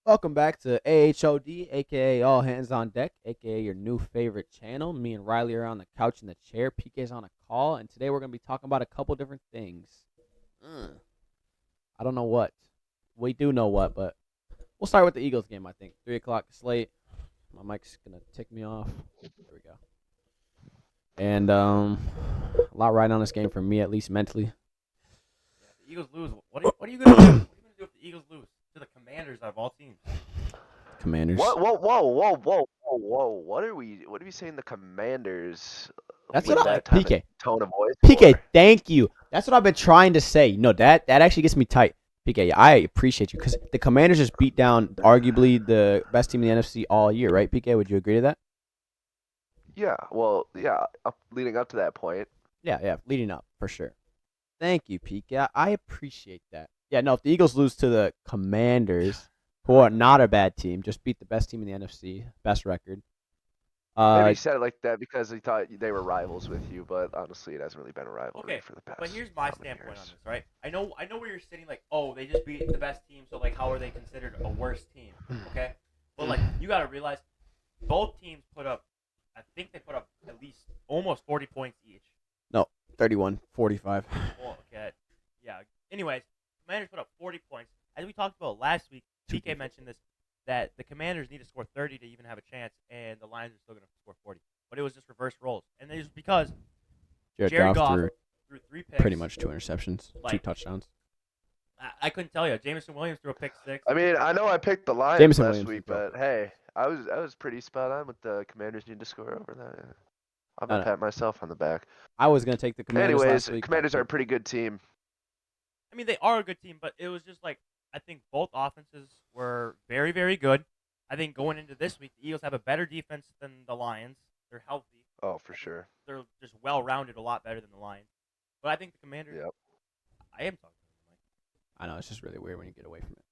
Welcome back to AHOD, aka All Hands on Deck, aka your new favorite channel. Me and Riley are on the couch in the chair. PK's on a call, and today we're gonna be talking about a couple different things. I don't know what. We do know what, but we'll start with the Eagles game. I think 3 o'clock slate. My mic's gonna tick me off. There we go. And a lot riding on this game for me, at least mentally. Yeah, if the Eagles lose, what are you gonna do? What are you gonna do if the Eagles lose to the Commanders out of all teams? Commanders. Whoa. What are we saying the Commanders That's with what that type of PK. tone of voice PK, for? thank you. That's what I've been trying to say. No, that actually gets me tight. PK, I appreciate you because the Commanders just beat down arguably the best team in the NFC all year, right? PK, would you agree to that? Yeah, leading up to that point. Yeah, leading up for sure. Thank you, PK. I appreciate that. Yeah, no, if the Eagles lose to the Commanders, who are not a bad team, just beat the best team in the NFC, best record. Maybe he said it like that because he thought they were rivals with you, but honestly, it hasn't really been a rivalry Okay, for the past. but here's my how many standpoint on years? this, right? I know where you're sitting, like, oh, they just beat the best team, so like, how are they considered a worse team? Okay, but like, you gotta realize, both teams put up, I think they put up at least almost 40 points each. 31-45. Well, okay, yeah. Anyways, Commanders put up 40 points. As we talked about last week, PK mentioned this, that the Commanders need to score 30 to even have a chance, and the Lions are still going to score 40. But it was just reverse roles. And it was because Jared Goff threw 3 picks. Pretty much 2 interceptions, 2 touchdowns. I couldn't tell you. Jameson Williams threw a pick 6. I mean, I know I picked the Lions Jameson last Williams week, is rough. but hey, I was pretty spot on with the Commanders need to score over that. I'm gonna No. pat myself on the back. I was going to take the Commanders Anyways, last week. Commanders are a pretty good team. I mean, they are a good team, but it was just like, I think both offenses were very, very good. I think going into this week, the Eagles have a better defense than the Lions. They're healthy. Oh, for sure. They're just well-rounded, a lot better than the Lions. But I think the Commanders. Yep. I am talking to them, Mike. I know, it's just really weird when you get away from it.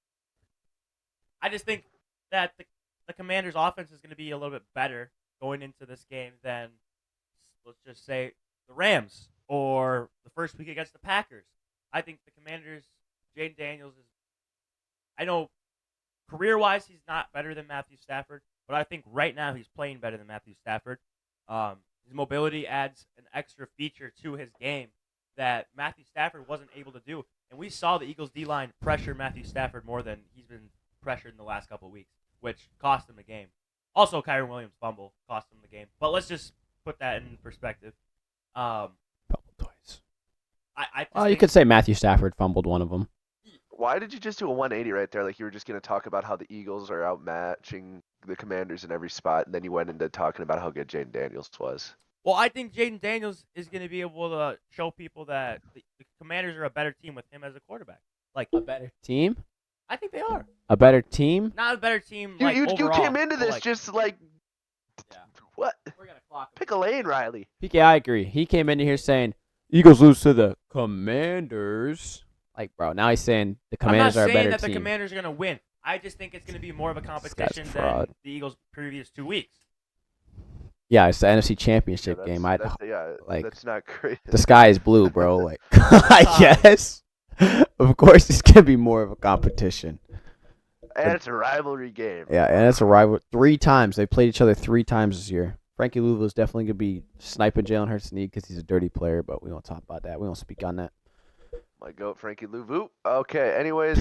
I just think that the Commanders' offense is going to be a little bit better going into this game than, let's just say, the Rams or the first week against the Packers. I think the Commanders, Jaden Daniels is, I know career-wise he's not better than Matthew Stafford, but I think right now he's playing better than Matthew Stafford. His mobility adds an extra feature to his game that Matthew Stafford wasn't able to do. And we saw the Eagles' D-line pressure Matthew Stafford more than he's been pressured in the last couple of weeks, which cost him the game. Also, Kyron Williams' fumble cost him the game. But let's just put that in perspective. Fumbled twice. You could say Matthew Stafford fumbled one of them. Why did you just do a 180 right there? Like you were just going to talk about how the Eagles are outmatching the Commanders in every spot, and then you went into talking about how good Jaden Daniels was. Well, I think Jaden Daniels is going to be able to show people that the Commanders are a better team with him as a quarterback. Like A better team? I think they are. A better team? Not a better team. You, Like, you overall, came into but, this like, just like, yeah. what? We're gonna clock him. Pick a lane, Riley. PK, I agree. He came into here saying, Eagles lose to the Commanders. Like, bro, now he's saying the Commanders I'm are not a saying better that team. the Commanders are gonna win. I just think it's gonna be more of a competition fraud. than the Eagles' previous 2 weeks. Yeah, it's the NFC Championship Yeah, game. that's not great. The sky is blue, bro. Like, I guess. Of course, it's gonna be more of a competition. And it's a rivalry game. Yeah, and it's a rival. 3 times they played each other 3 times this year. Frankie Louisville is definitely gonna be sniping Jalen Hurts' knee because he's a dirty player, but we won't talk about that. We won't speak on that. My goat, Frankie Louvu. Okay, anyways,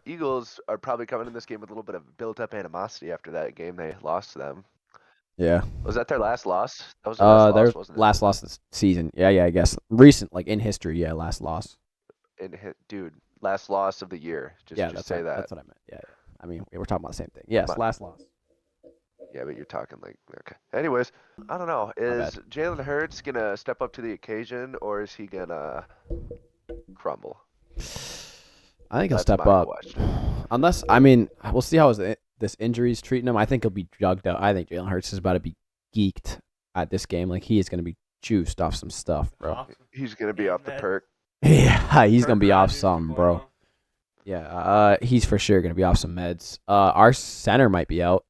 Eagles are probably coming in this game with a little bit of built-up animosity after that game they lost to them. Yeah. Was that their last loss? That was their last Their loss, wasn't it? last loss this season. Yeah, I guess recent, like in history. Yeah, last loss. Dude, last loss of the year. Just say that. That's what I meant. Yeah. I mean, we're talking about the same thing. Yes, last loss. Yeah, but you're talking like, okay. Anyways, I don't know. Is Jalen Hurts gonna step up to the occasion, or is he gonna crumble? I think he'll That's step my up. question. Unless, I mean, we'll see how this injury's treating him. I think he'll be drugged out. I think Jalen Hurts is about to be geeked at this game. Like, he is going to be juiced off some stuff, bro. Awesome. He's gonna be off the perk. Yeah, he's going to be off Rodgers some, 2.0. bro. Yeah, he's for sure going to be off some meds. Our center might be out,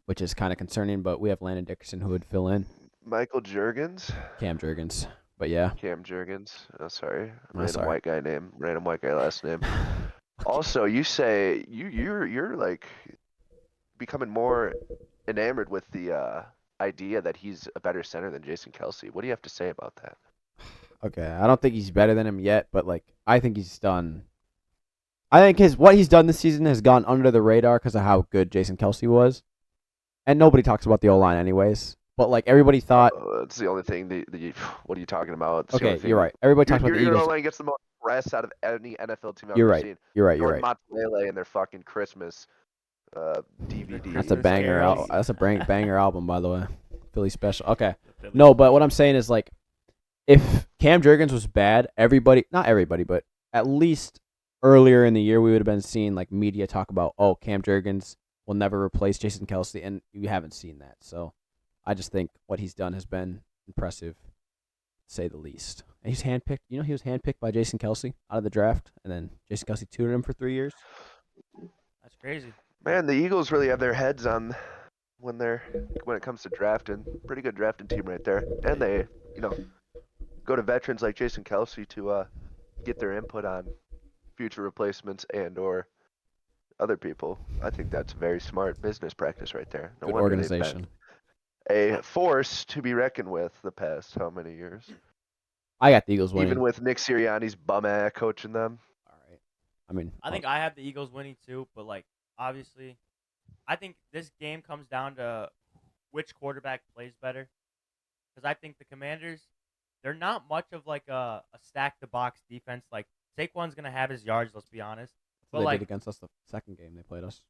which is kind of concerning, but we have Landon Dickerson who would fill in. Michael Jurgens. Cam Jurgens. But yeah. Cam Jurgens. Oh, sorry. Oh, Random sorry. white guy name. Random white guy last name. Also, you say you're like becoming more enamored with the idea that he's a better center than Jason Kelsey. What do you have to say about that? Okay, I don't think he's better than him yet, but like I think he's done. I think what he's done this season has gone under the radar because of how good Jason Kelsey was, and nobody talks about the O line anyways. But like everybody thought, It's the only thing what are you talking about? It's the okay, only thing you're right. Everybody talks about the your Eagles. O-line gets the most press out of any NFL team I've You're ever right. seen. You're right. You're Jordan right. Montele and their fucking Christmas Their DVD. That's a Christmas banger. carols. That's a banger album, by the way. Philly special. Okay. The Phillies. No, but what I'm saying is like, if Cam Jurgens was bad, not everybody, but at least earlier in the year, we would have been seeing like media talk about, oh, Cam Jurgens will never replace Jason Kelsey, and you haven't seen that. So I just think what he's done has been impressive, to say the least. And he's handpicked. You know, he was handpicked by Jason Kelsey out of the draft, and then Jason Kelsey tutored him for 3 years. That's crazy. Man, the Eagles really have their heads on when it comes to drafting. Pretty good drafting team right there. And they, go to veterans like Jason Kelsey to get their input on future replacements and or other people. I think that's very smart business practice right there. No Good wonder they've been organization. a force to be reckoned with the past how many years? I got the Eagles winning. Even with Nick Sirianni's bum ass coaching them. All right. I mean, I think I have the Eagles winning too, but like obviously, I think this game comes down to which quarterback plays better. Because I think the Commanders, they're not much of like a stack the box defense. Like Saquon's gonna have his yards. Let's be honest. But they like did against us the second game they played us.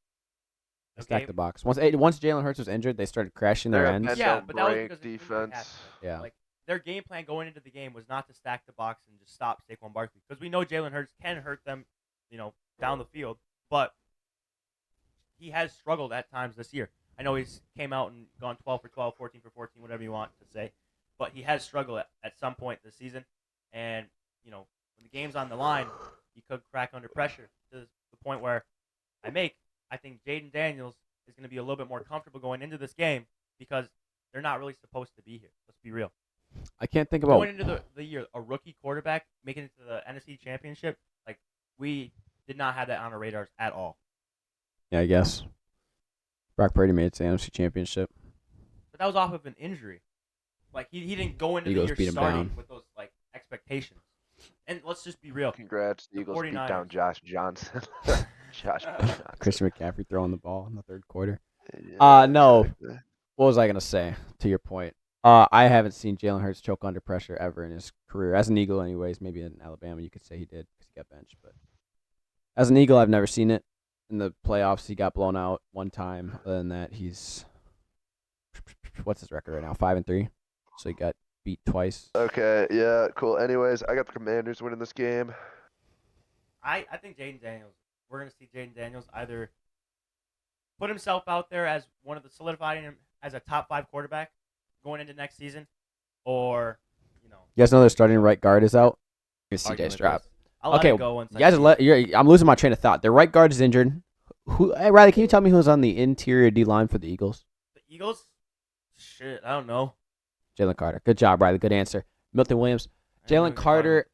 They okay, stacked the box. Once Jalen Hurts was injured, they started crashing their They're a ends. bend yeah, don't but that was break because of injury defense. happened. Yeah. Like their game plan going into the game was not to stack the box and just stop Saquon Barkley because we know Jalen Hurts can hurt them, down the field, but he has struggled at times this year. I know he's came out and gone 12 for 12, 14 for 14, whatever you want to say, but he has struggled at some point this season. And when the game's on the line, he could crack under pressure to the point where I think Jaden Daniels is going to be a little bit more comfortable going into this game because they're not really supposed to be here. Let's be real. I can't think about Going into the year, a rookie quarterback making it to the NFC Championship, like we did not have that on our radars at all. Yeah, I guess. Brock Purdy made it to the NFC Championship. But that was off of an injury. Like he didn't go into Eagles the beat year him starting down. with those like expectations. And let's just be real. Congrats, the The Eagles beat 49ers. down Josh Johnson. Josh Johnson. Christian McCaffrey throwing the ball in the third quarter. Yeah, no. exactly. What was I gonna say? To your point, I haven't seen Jalen Hurts choke under pressure ever in his career as an Eagle. Anyways, maybe in Alabama you could say he did because he got benched. But as an Eagle, I've never seen it. In the playoffs, he got blown out one time. Other than that, he's what's his record right now? 5-3. So he got beat twice. Okay, yeah, cool. Anyways, I got the Commanders winning this game. I think Jaden Daniels. We're gonna see Jaden Daniels either put himself out there as one of the solidifying him as a top 5 quarterback going into next season, or You guys know their starting right guard is out. Here's arguing CJ with Stroud. this. I'll let Okay, it go once you guys I see it. I'm losing my train of thought. Their right guard is injured. Hey, Riley, can you tell me who's on the interior D line for the Eagles? The Eagles. Shit, I don't know. Jalen Carter. Good job, Riley. Good answer. Milton Williams. I don't know Jalen who you're Carter.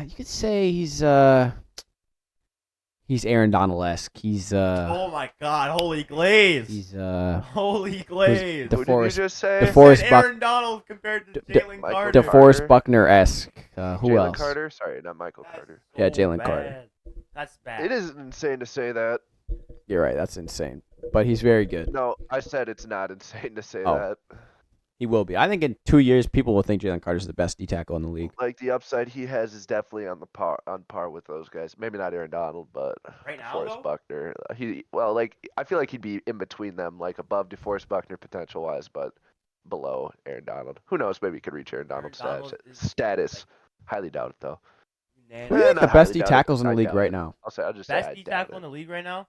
You could say he's Aaron Donald-esque. He's Oh my God! Holy glaze! he's Holy glaze! the Who Forrest- did you just say? the You Forrest said Buck- Aaron Donald compared to D- Jalen Michael Carter. DeForest Carter. Buckner-esque. Who Jalen else? Carter? Sorry, not Michael That's Carter. Yeah, so Jalen bad. Carter. That's bad. It is insane to say that. You're right. That's insane. But he's very good. No, I said it's not insane to say Oh. that. He will be. I think in 2 years, people will think Jalen Carter's the best D tackle in the league. Like the upside he has is definitely on par with those guys. Maybe not Aaron Donald, but Right now, DeForest though? Buckner. I feel like he'd be in between them, like above DeForest Buckner potential wise, but below Aaron Donald. Who knows? Maybe he could reach Aaron Donald's Donald is, status. like, Highly doubt it though. unanimous. Who do you think not the best highly D doubt it, tackles in the I league doubt right it. now? I'll just say Best I D doubt tackle it. in the league right now?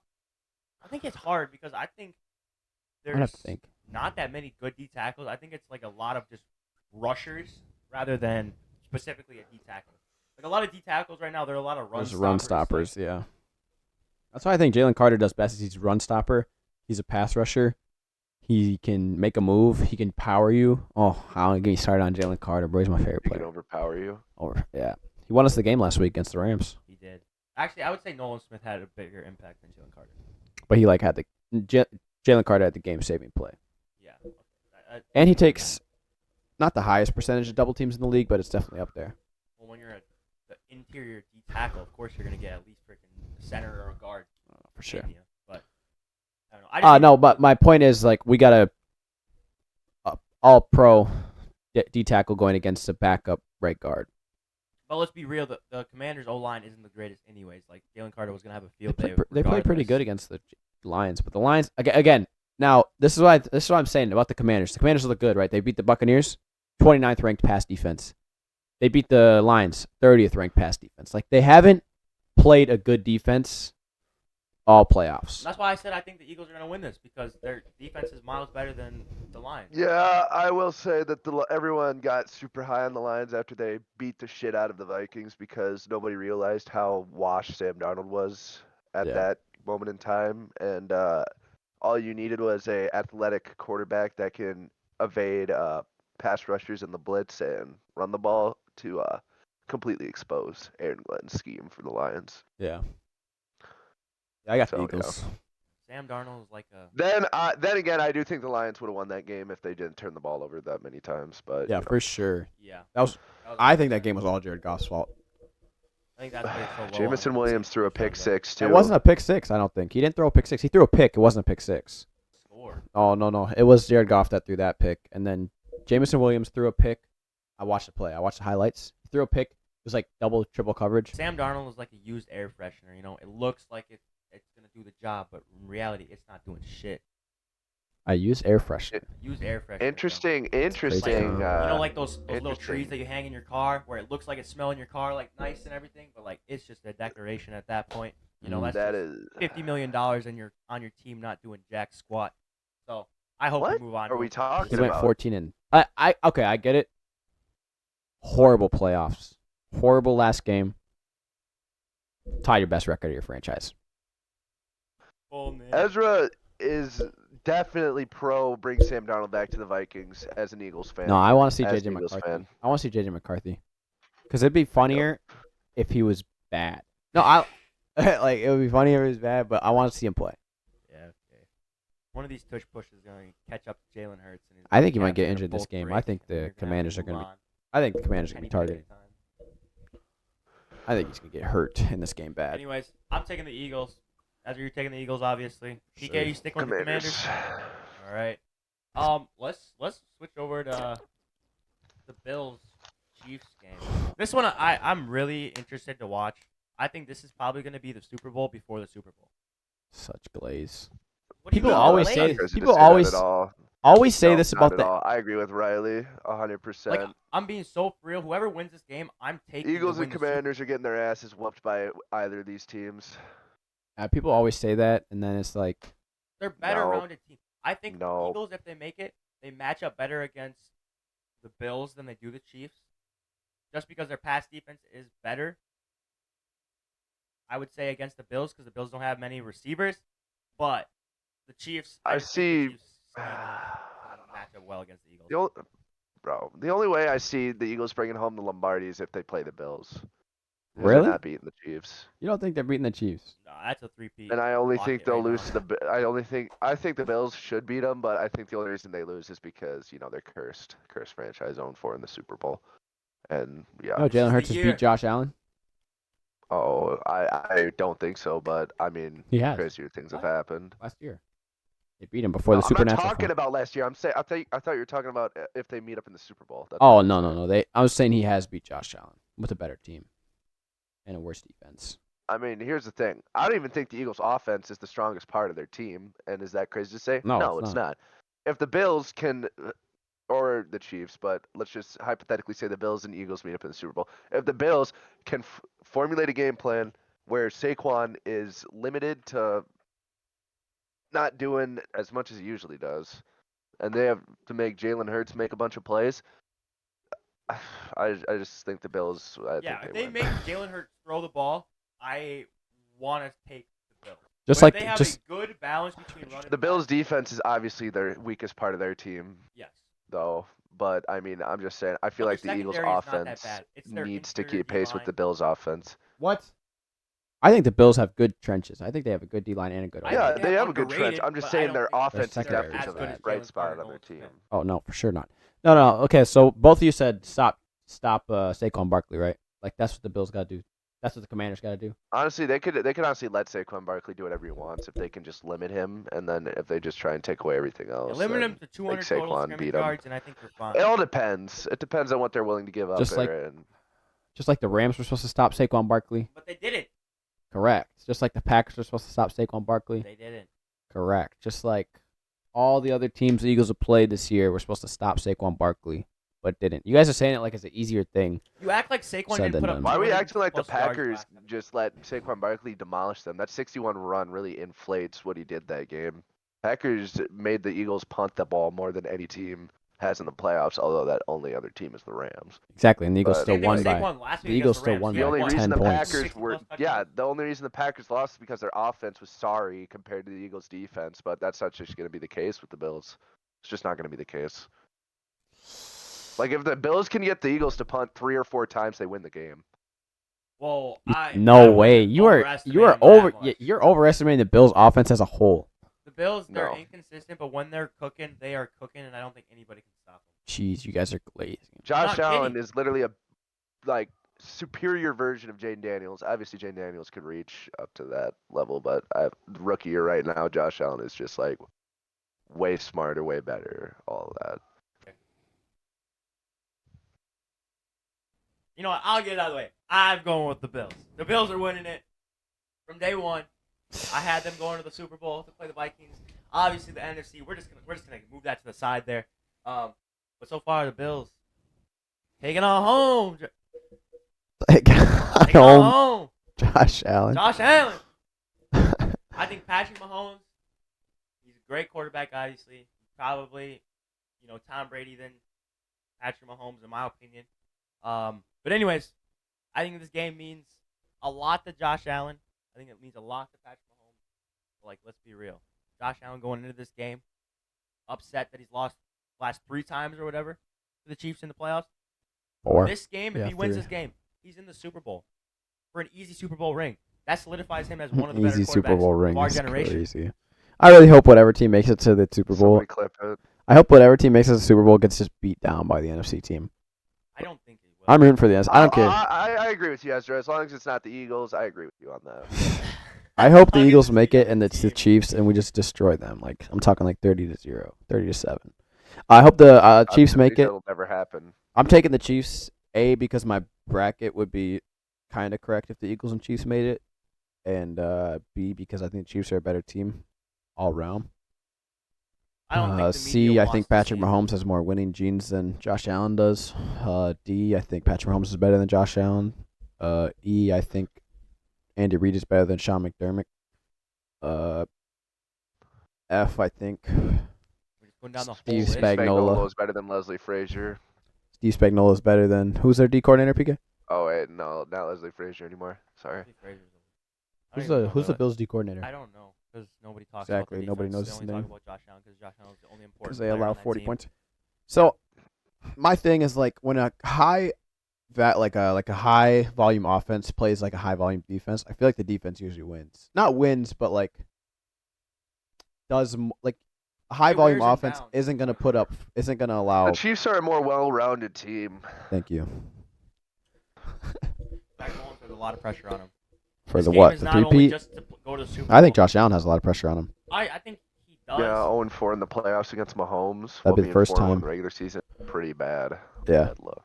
I think it's hard because I think I have there's to think. not that many good D tackles. I think it's like a lot of just rushers rather than specifically a D tackle. Like a lot of D tackles right now, there are a lot of There's run stoppers. stoppers, yeah. That's why I think Jalen Carter does best. Is he's a run stopper. He's a pass rusher. He can make a move. He can power you. Oh, I don't get me started on Jalen Carter, bro. He's my favorite He can player. overpower you. Yeah. He won us the game last week against the Rams. He did. Actually, I would say Nolan Smith had a bigger impact than Jalen Carter. But he had the Jalen Carter had the game-saving play. Yeah. And he takes not the highest percentage of double teams in the league, but it's definitely up there. Well, when you're the interior D tackle, of course you're gonna get at least freaking center or a guard. For sure. You, but I don't know. I just No, but my point is, like, we got a all-pro D tackle going against a backup right guard. But let's be real. The Commanders' O-line isn't the greatest anyways. Like, Jalen Carter was going to have a field day. They play pretty good against the Lions. But the Lions, again, now, this is what I'm saying about the Commanders. The Commanders look good, right? They beat the Buccaneers, 29th ranked pass defense. They beat the Lions, 30th ranked pass defense. Like, they haven't played a good defense all playoffs. That's why I said I think the Eagles are going to win this, because their defense is miles better than the Lions. Yeah, I will say that everyone got super high on the Lions after they beat the shit out of the Vikings because nobody realized how washed Sam Darnold was at that moment in time, and all you needed was a athletic quarterback that can evade pass rushers in the blitz and run the ball to completely expose Aaron Glenn's scheme for the Lions. Yeah. I got the Eagles. Yeah. Sam Darnold is like a. Then again, I do think the Lions would have won that game if they didn't turn the ball over that many times. But yeah, for sure. Yeah. I think that game was all Jared Goff's fault. I think that's so low. Jamison Williams threw a pick six too. It wasn't a pick six, I don't think. He didn't throw a pick six. He threw a pick. It wasn't a pick six. Score. Oh, no. It was Jared Goff that threw that pick. And then Jamison Williams threw a pick. I watched the play. I watched the highlights. He threw a pick. It was like double, triple coverage. Sam Darnold is like a used air freshener. You know, it looks like it's going to do the job, but in reality, it's not doing shit. I use air freshener. Use air freshener. Interesting. Like those little trees that you hang in your car, where it looks like it's smelling your car like nice and everything, but like it's just a decoration at that point. You know, that's $50 million on your team not doing jack squat. So I hope we move on. Are we talking He about? went 14 and okay, I get it. Horrible playoffs. Horrible last game. Tie your best record of your franchise. Oh, man. Ezra is definitely pro bring Sam Darnold back to the Vikings as an Eagles fan. No, I want to see As JJ an Eagles McCarthy. fan. I want to see JJ McCarthy. Because it'd be funnier if he was bad. No, like it would be funny if he was bad, but I want to see him play. Yeah, okay. One of these tush pushes is going to catch up to Jalen Hurts. And I think he might get injured this game. I think the Commanders are going to be. I think the Commanders are going to be targeted. I think he's going to get hurt in this game bad. Anyways, I'm taking the Eagles. Ezra, you're taking the Eagles, obviously. PK, you sticking with the Commanders? All right. Let's switch over to the Bills-Chiefs game. This one I'm really interested to watch. I think this is probably going to be the Super Bowl before the Super Bowl. Such glaze. People always say this about the. I agree with Riley 100%. Like, I'm being so real. Whoever wins this game, I'm taking. Eagles and Commanders are getting their asses whooped by either of these teams. People always say that, and then it's like they're better rounded team. I think the Eagles, if they make it, they match up better against the Bills than they do the Chiefs, just because their pass defense is better. I would say against the Bills because the Bills don't have many receivers, but the Chiefs. I see. The Chiefs match up well against the Eagles. The only way I see the Eagles bringing home the Lombardi is if they play the Bills. Really? They're not beating the Chiefs. You don't think they're beating the Chiefs? No, that's a 3-peat. And I only think they'll lose to the. I think the Bills should beat them, but I think the only reason they lose is because they're cursed franchise 0-4 in the Super Bowl, and yeah. Oh, Jalen Hurts has beat Josh Allen. Oh, I don't think so, but I mean, he has. Crazier things have happened. Last year, they beat him before the Supernatural. I'm not talking about last year. I thought you were talking about if they meet up in the Super Bowl. That's no. I was saying he has beat Josh Allen with a better team and a worse defense. I mean, here's the thing. I don't even think the Eagles' offense is the strongest part of their team. And is that crazy to say? No, it's not. If the Bills can, or the Chiefs, but let's just hypothetically say the Bills and Eagles meet up in the Super Bowl. If the Bills can formulate a game plan where Saquon is limited to not doing as much as he usually does, and they have to make Jalen Hurts make a bunch of plays, I just think the Bills. If they make Jalen Hurts throw the ball, I want to take the Bills. They have a good balance between running. The Bills' defense is obviously their weakest part of their team. Yes. Though, but I mean, I'm just saying. I feel like the Eagles' offense needs to keep pace with the Bills' offense. What? I think the Bills have good trenches. I think they have a good D line and a good O I line. Yeah, think they have have a good trench. underrated, I'm just but I saying don't their think offense is secondary definitely as to good the as bright Jalen spot Carter on and their team. Smith. Oh no, for sure not. No. Okay, so both of you said stop Saquon Barkley, right? Like that's what the Bills got to do. That's what the Commanders got to do. Honestly, they could honestly let Saquon Barkley do whatever he wants if they can just limit him, and then if they just try and take away everything else, Limit then him to make 200 total Saquon scrimmage beat him. yards, and I think you're fine. It all depends. It depends on what they're willing to give up Just like- there. And Just like the Rams were supposed to stop Saquon Barkley. But they didn't. Correct. Just like the Packers were supposed to stop Saquon Barkley. They didn't. Correct. Just like all the other teams the Eagles have played this year were supposed to stop Saquon Barkley, but didn't. You guys are saying it like it's an easier thing. You act like Saquon Said didn't put than up. done. why are we 200 acting like the plus yards Packers last time? just let Saquon Barkley demolish them? That 61 run really inflates what he did that game. Packers made the Eagles punt the ball more than any team has in the playoffs, although that only other team is the Rams. Exactly, and the Eagles But- still Same thing won with by. Saquon last the week Eagles against the still Rams. won They The by only won. 10 reason the points. Packers 60 were, plus touchdowns. the only reason the Packers lost is because their offense was sorry compared to the Eagles' defense. But that's not just going to be the case with the Bills. It's just not going to be the case. Like if the Bills can get the Eagles to punt 3 or 4 times, they win the game. Well, No way. You are you're overestimating the Bills' offense as a whole. The Bills, they're No. inconsistent, but when they're cooking, they are cooking, and I don't think anybody can stop them. Jeez, you guys are glazing. Josh not Allen kidding. is literally a superior version of Jaden Daniels. Obviously, Jaden Daniels could reach up to that level, but rookie year right now, Josh Allen is just like way smarter, way better, all of that. You know what? I'll get it out of the way. I'm going with the Bills. The Bills are winning it from day one. I had them going to the Super Bowl to play the Vikings. Obviously, the NFC. We're just gonna move that to the side there. But so far, the Bills taking on home. Taking on home. Josh Allen. Josh Allen. I think Patrick Mahomes. He's a great quarterback. Obviously, probably, Tom Brady than Patrick Mahomes, in my opinion. But anyways, I think this game means a lot to Josh Allen. I think it means a lot to Patrick Mahomes. Like, let's be real. Josh Allen going into this game, upset that he's lost the last 3 times or whatever to the Chiefs in the playoffs. Or This game, if Yeah, he wins 3. this game, he's in the Super Bowl for an easy Super Bowl ring. That solidifies him as one of the better easy quarterbacks Super Bowl ring of our is generation. crazy. I really hope whatever team makes it to the Super Bowl. Somebody clip it. I hope whatever team makes it to the Super Bowl gets just beat down by the NFC team. I don't think he will. I'm rooting for the NFC. I don't care. I agree with you, Ezra. As long as it's not the Eagles, I agree with you on that. I hope the As long as Eagles it's make the it and it's the team. Chiefs and we just destroy them. Like I'm talking like 30-0, 30-7. I hope the Chiefs make it. That'll never happen. I'm taking the Chiefs because my bracket would be kind of correct if the Eagles and Chiefs made it, and B because I think the Chiefs are a better team all around. I don't think the C, media I wants think to Patrick see it. Mahomes has more winning genes than Josh Allen does. D, I think Patrick Mahomes is better than Josh Allen. E, I think Andy Reid is better than Sean McDermott. F, I think We're just going down the whole Steve list. Spagnuolo. is better than Leslie Frazier. Steve Spagnuolo is better than who's their D coordinator, PK? Oh wait, no, not Leslie Frazier anymore. Sorry. Steve Frazier's I don't even know Who's the that. Bills D coordinator? I don't know because nobody talks Exactly, about the nobody defense. knows They his only name. talk about Josh Allen because Josh Allen's the only important Because they player allow on that 40 team. points. So my thing is like when a high high volume offense plays like a high volume defense, I feel like the defense usually wins. Not wins, but like like a high volume wears them offense down. isn't gonna allow. The Chiefs are a more well-rounded team. Thank you Zach Mullins has a lot of pressure on him. for This the game what is the not only 3-peat. just to go to the Super I think Bowl. Josh Allen has a lot of pressure on him. I think he does. Yeah, 0-4 in the playoffs against Mahomes. That'd while be the being first 4-1 in time. the regular season. Pretty bad. Yeah. Bad look.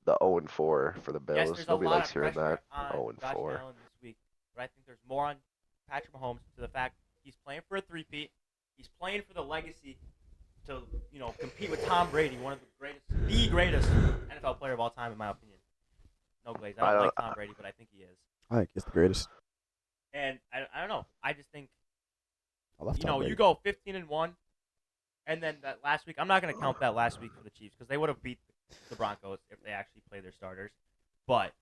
The 0-4 for the Bills. Yes, there's a Nobody lot likes of hearing pressure that. on Josh 0-4. Allen this week, but I think there's more on Patrick Mahomes to the fact he's playing for a 3-peat. He's playing for the legacy to compete with Tom Brady, one of the greatest NFL player of all time, in my opinion. No glaze. I don't like Tom Brady, but I think he is. I think he's the greatest. And I don't know. I just think I love Tom Brady. you go 15-1, and then that last week. I'm not going to count that last week for the Chiefs because they would have beat the Broncos if they actually played their starters. But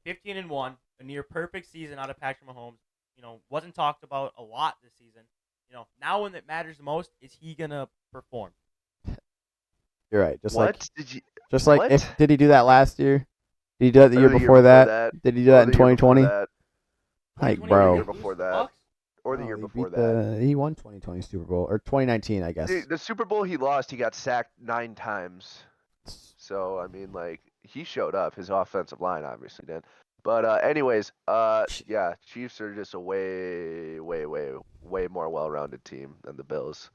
15-1, a near perfect season out of Patrick Mahomes. Wasn't talked about a lot this season. Now when it matters the most, is he gonna perform? You're right. Just like What? if did he do that last year? Did he do that the year before that? Did he do that in 2020? Like, 2020 bro. Or the year lose before to the that. Bucks? Or the No, year he before beat that. He won 2020 Super Bowl or 2019, I guess. The Super Bowl he lost, he got sacked 9 times. So I mean, like he showed up. His offensive line obviously did. But anyways, yeah, Chiefs are just a way more well-rounded team than the Bills.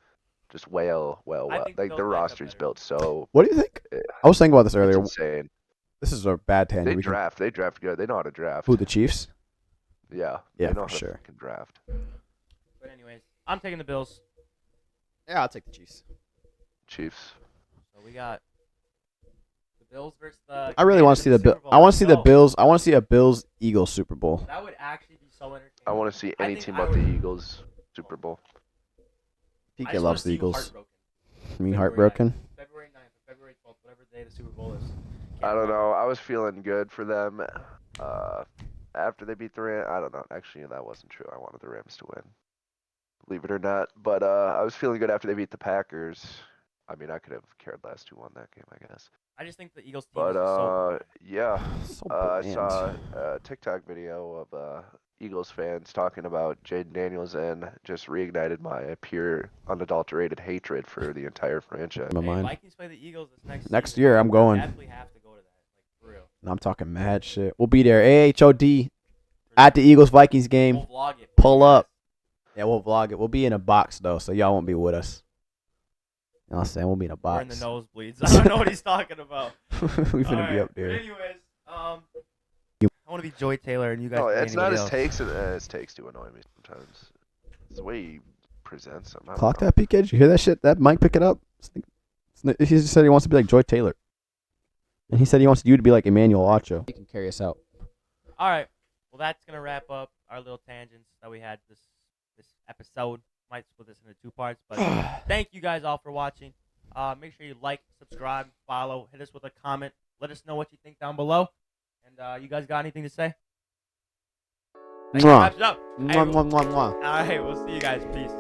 Just well. I think the Like Bills their match up roster's better. built so What do you think? eh, I was thinking about this it's earlier. insane. This is a bad tangent. They We can, draft good. They know how to draft. who, the Chiefs? Yeah, Yeah, they know for how to sure. fucking draft. But anyways, I'm taking the Bills. Yeah, I'll take the Chiefs. Chiefs. So we got the Bills versus the. I really want to Commanders see in the Super Bill. Bowl. I want Let's to see the go. Bills. I want to see a Bills Eagles Super Bowl. That would actually be so entertaining. I want to see I any think team I but the would- Eagles Super Bowl. I PK just loves wanna the see you Eagles. heartbroken. Me February heartbroken. 9th, February 9th, or February 12th, whatever day the Super Bowl is. I Can't don't remember. know. I was feeling good for them. After they beat the Rams, I don't know. Actually, that wasn't true. I wanted the Rams to win, believe it or not. But I was feeling good after they beat the Packers. I mean, I could have cared less who won that game, I guess. I just think the Eagles team But is just so boring. yeah, So I bland. saw a TikTok video of Eagles fans talking about Jaden Daniels and just reignited my pure, unadulterated hatred for the entire franchise. My Hey, mind. Vikings play the Eagles this Next season. year, I'm going. Definitely have to go to that, like for real. And I'm talking mad shit. We'll be there. AHOD at the Eagles Vikings game. We'll vlog it. Pull up. Yeah, we'll vlog it. We'll be in a box though, so y'all won't be with us. You know what I'm saying? We'll be in a We're in box. the nosebleeds. I don't know what he's talking about. We finna be Alright, up but there. anyways, I want to be Joy Taylor, and you guys. No, can be it's not anybody his else. takes. His takes do annoy me sometimes. It's the way he presents them. I don't Clock know. that, PK. Did you hear that shit? That mic pick it up. He just said he wants to be like Joy Taylor, and he said he wants you to be like Emmanuel Ocho. You can carry us out. All right. Well, that's gonna wrap up our little tangents that we had this episode. Might split this into 2 parts, but thank you guys all for watching. Make sure you like, subscribe, follow, hit us with a comment. Let us know what you think down below. And you guys got anything to say? That Mwah. wraps it up. Hey, Mwah, mwah, mwah, mwah. all right, we'll see you guys. Peace.